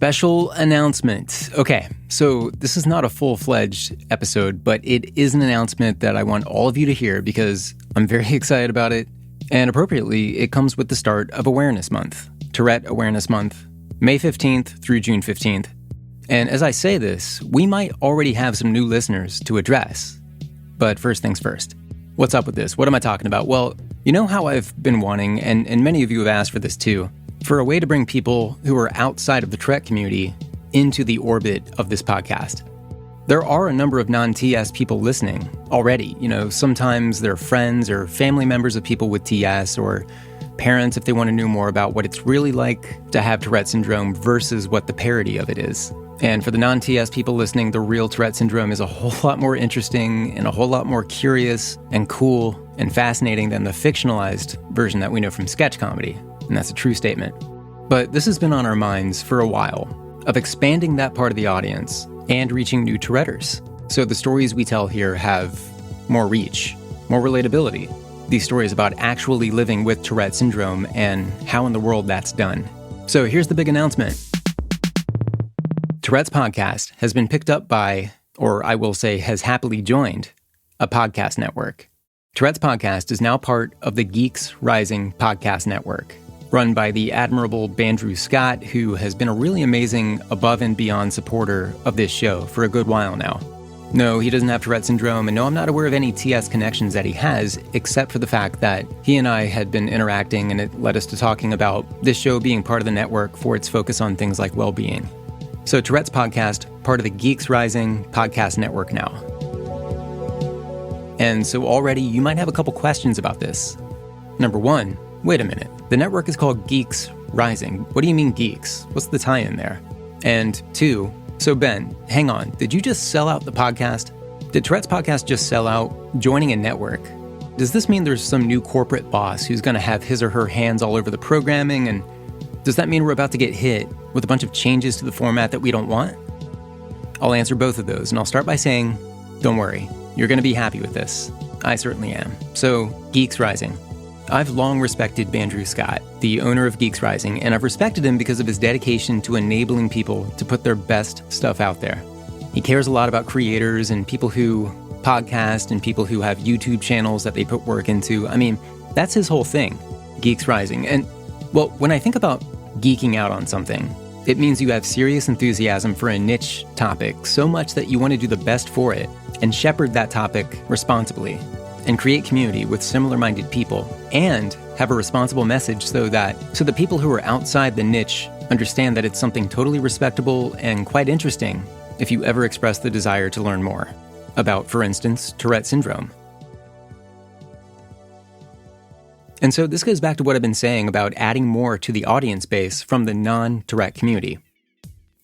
Special announcement. Okay, so this is not a full-fledged episode, but it is an announcement that I want all of you to hear because I'm very excited about it. And appropriately, it comes with the start of Awareness Month, Tourette Awareness Month, May 15th through June 15th. And as I say this, we might already have some new listeners to address. But first things first. What's up with this? What am I talking about? Well, you know how I've been wanting, and many of you have asked for this too, for a way to bring people who are outside of the Tourette community into the orbit of this podcast. There are a number of non-TS people listening already. You know, sometimes they're friends or family members of people with TS, or parents if they want to know more about what it's really like to have Tourette syndrome versus what the parody of it is. And for the non-TS people listening, the real Tourette syndrome is a whole lot more interesting and a whole lot more curious and cool and fascinating than the fictionalized version that we know from sketch comedy. And that's a true statement. But this has been on our minds for a while, of expanding that part of the audience and reaching new Touretters. So the stories we tell here have more reach, more relatability. These stories about actually living with Tourette syndrome and how in the world that's done. So here's the big announcement. Tourette's podcast has been picked up by, or I will say has happily joined, a podcast network. Tourette's podcast is now part of the Geeks Rising podcast network, run by the admirable Andrew Scott, who has been a really amazing above and beyond supporter of this show for a good while now. No, he doesn't have Tourette syndrome, and no, I'm not aware of any TS connections that he has, except for the fact that he and I had been interacting, and it led us to talking about this show being part of the network for its focus on things like well-being. So Tourette's podcast, part of the Geeks Rising podcast network now. And so already you might have a couple questions about this. Number one, wait a minute. The network is called Geeks Rising. What do you mean geeks? What's the tie-in there? And two, so Ben, hang on. Did you just sell out the podcast? Did Tourette's podcast just sell out joining a network? Does this mean there's some new corporate boss who's going to have his or her hands all over the programming? And does that mean we're about to get hit with a bunch of changes to the format that we don't want? I'll answer both of those, and I'll start by saying, don't worry. You're going to be happy with this. I certainly am. So, Geeks Rising. I've long respected Andrew Scott, the owner of Geeks Rising, and I've respected him because of his dedication to enabling people to put their best stuff out there. He cares a lot about creators and people who podcast and people who have YouTube channels that they put work into. I mean, that's his whole thing, Geeks Rising. And, well, when I think about geeking out on something, it means you have serious enthusiasm for a niche topic so much that you want to do the best for it and shepherd that topic responsibly, and create community with similar-minded people, and have a responsible message so that people who are outside the niche understand that it's something totally respectable and quite interesting if you ever express the desire to learn more about, for instance, Tourette syndrome. And so this goes back to what I've been saying about adding more to the audience base from the non-Tourette community.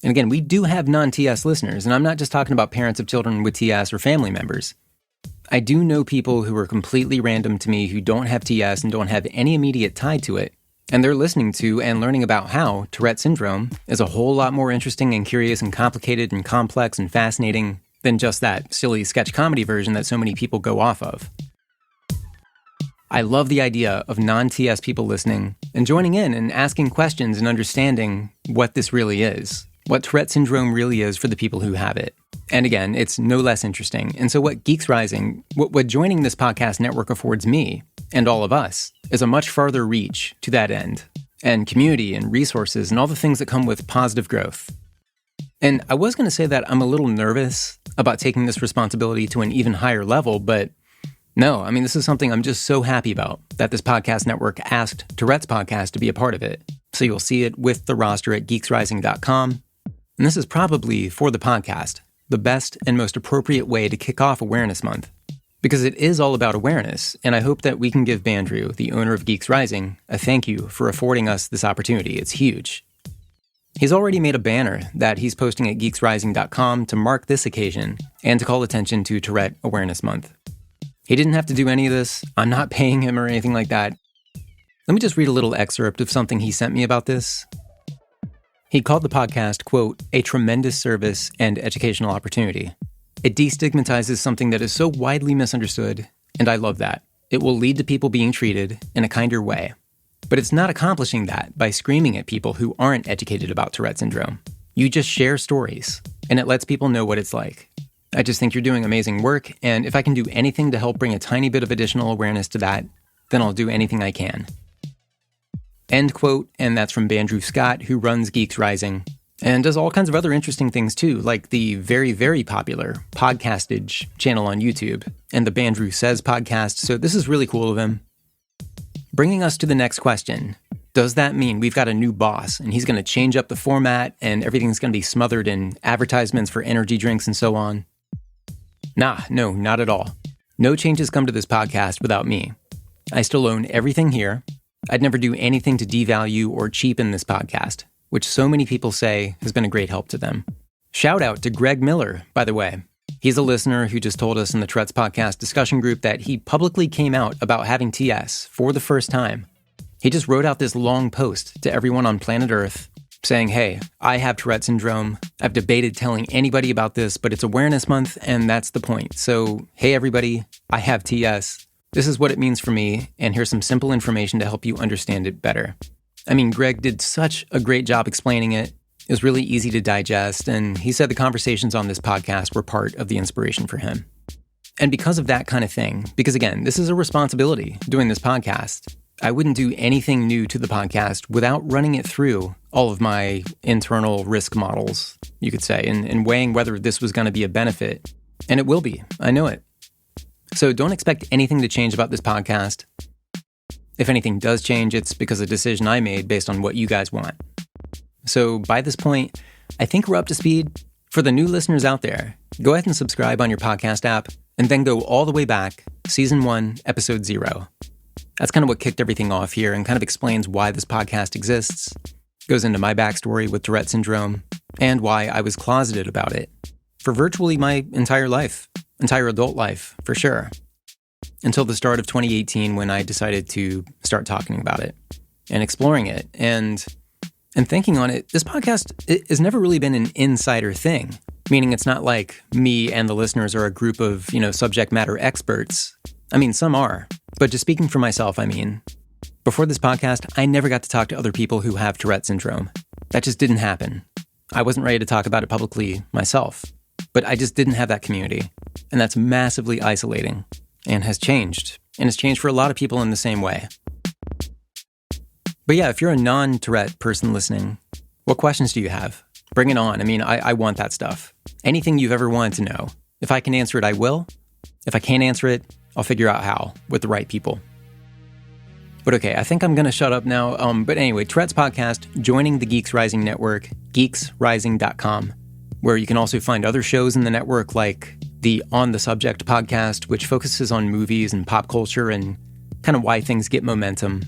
And again, we do have non-TS listeners, and I'm not just talking about parents of children with TS or family members. I do know people who are completely random to me who don't have TS and don't have any immediate tie to it, and they're listening to and learning about how Tourette syndrome is a whole lot more interesting and curious and complicated and complex and fascinating than just that silly sketch comedy version that so many people go off of. I love the idea of non-TS people listening and joining in and asking questions and understanding what this really is, what Tourette syndrome really is for the people who have it. And again, it's no less interesting. And so what Geeks Rising, what joining this podcast network affords me and all of us is a much farther reach to that end, and community and resources and all the things that come with positive growth. And I was going to say that I'm a little nervous about taking this responsibility to an even higher level, but no, I mean, this is something I'm just so happy about, that this podcast network asked Tourette's podcast to be a part of it. So you'll see it with the roster at geeksrising.com. And this is probably, for the podcast, the best and most appropriate way to kick off Awareness Month. Because it is all about awareness, and I hope that we can give Andrew, the owner of Geeks Rising, a thank you for affording us this opportunity. It's huge. He's already made a banner that he's posting at geeksrising.com to mark this occasion and to call attention to Tourette Awareness Month. He didn't have to do any of this. I'm not paying him or anything like that. Let me just read a little excerpt of something he sent me about this. He called the podcast, quote, a tremendous service and educational opportunity. It destigmatizes something that is so widely misunderstood, and I love that. It will lead to people being treated in a kinder way. But it's not accomplishing that by screaming at people who aren't educated about Tourette syndrome. You just share stories, and it lets people know what it's like. I just think you're doing amazing work, and if I can do anything to help bring a tiny bit of additional awareness to that, then I'll do anything I can. End quote, and that's from Bandrew Scott, who runs Geeks Rising, and does all kinds of other interesting things too, like the very, very popular Podcastage channel on YouTube, and the Bandrew Says podcast, so this is really cool of him. Bringing us to the next question. Does that mean we've got a new boss, and he's going to change up the format, and everything's going to be smothered in advertisements for energy drinks and so on? Nah, no, not at all. No changes come to this podcast without me. I still own everything here. I'd never do anything to devalue or cheapen this podcast, which so many people say has been a great help to them. Shout out to Greg Miller, by the way. He's a listener who just told us in the Tourette's podcast discussion group that he publicly came out about having TS for the first time. He just wrote out this long post to everyone on planet Earth saying, hey, I have Tourette syndrome. I've debated telling anybody about this, but it's Awareness Month, and that's the point. So, hey, everybody, I have TS. This is what it means for me, and here's some simple information to help you understand it better. I mean, Greg did such a great job explaining it. It was really easy to digest, and he said the conversations on this podcast were part of the inspiration for him. And because of that kind of thing, because again, this is a responsibility doing this podcast, I wouldn't do anything new to the podcast without running it through all of my internal risk models, you could say, and weighing whether this was going to be a benefit. And it will be. I know it. So don't expect anything to change about this podcast. If anything does change, it's because of a decision I made based on what you guys want. So by this point, I think we're up to speed. For the new listeners out there, go ahead and subscribe on your podcast app, and then go all the way back, Season 1, Episode 0. That's kind of what kicked everything off here and kind of explains why this podcast exists. Goes into my backstory with Tourette syndrome and why I was closeted about it for virtually my entire life, entire adult life, for sure. Until the start of 2018 when I decided to start talking about it and exploring it and thinking on it. This podcast has never really been an insider thing, meaning it's not like me and the listeners are a group of, subject matter experts. I mean, some are. But just speaking for myself, before this podcast, I never got to talk to other people who have Tourette syndrome. That just didn't happen. I wasn't ready to talk about it publicly myself, but I just didn't have that community. And that's massively isolating and has changed. And it's changed for a lot of people in the same way. But yeah, if you're a non-Tourette person listening, what questions do you have? Bring it on. I want that stuff. Anything you've ever wanted to know. If I can answer it, I will. If I can't answer it, I'll figure out how with the right people. But okay, I think I'm going to shut up now. But anyway, Tourette's podcast, joining the Geeks Rising network, geeksrising.com, where you can also find other shows in the network like the On the Subject podcast, which focuses on movies and pop culture and kind of why things get momentum.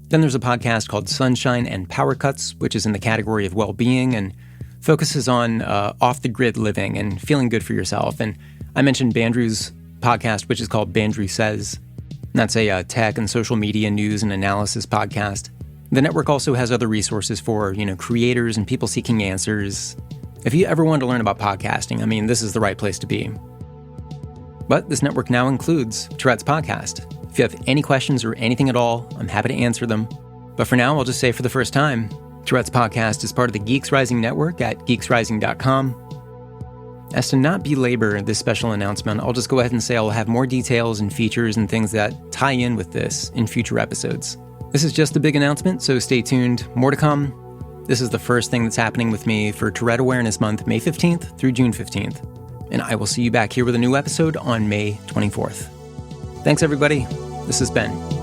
Then there's a podcast called Sunshine and Power Cuts, which is in the category of well-being and focuses on off-the-grid living and feeling good for yourself. And I mentioned Bandrew's podcast, which is called Bandrew Says. And that's a tech and social media news and analysis podcast. The network also has other resources for, creators and people seeking answers. If you ever want to learn about podcasting, this is the right place to be. But this network now includes Tourette's podcast. If you have any questions or anything at all, I'm happy to answer them. But for now, I'll just say for the first time, Tourette's podcast is part of the Geeks Rising network at geeksrising.com. As to not belabor this special announcement, I'll just go ahead and say I'll have more details and features and things that tie in with this in future episodes. This is just a big announcement, so stay tuned. More to come. This is the first thing that's happening with me for Tourette Awareness Month, May 15th through June 15th. And I will see you back here with a new episode on May 24th. Thanks, everybody. This is Ben.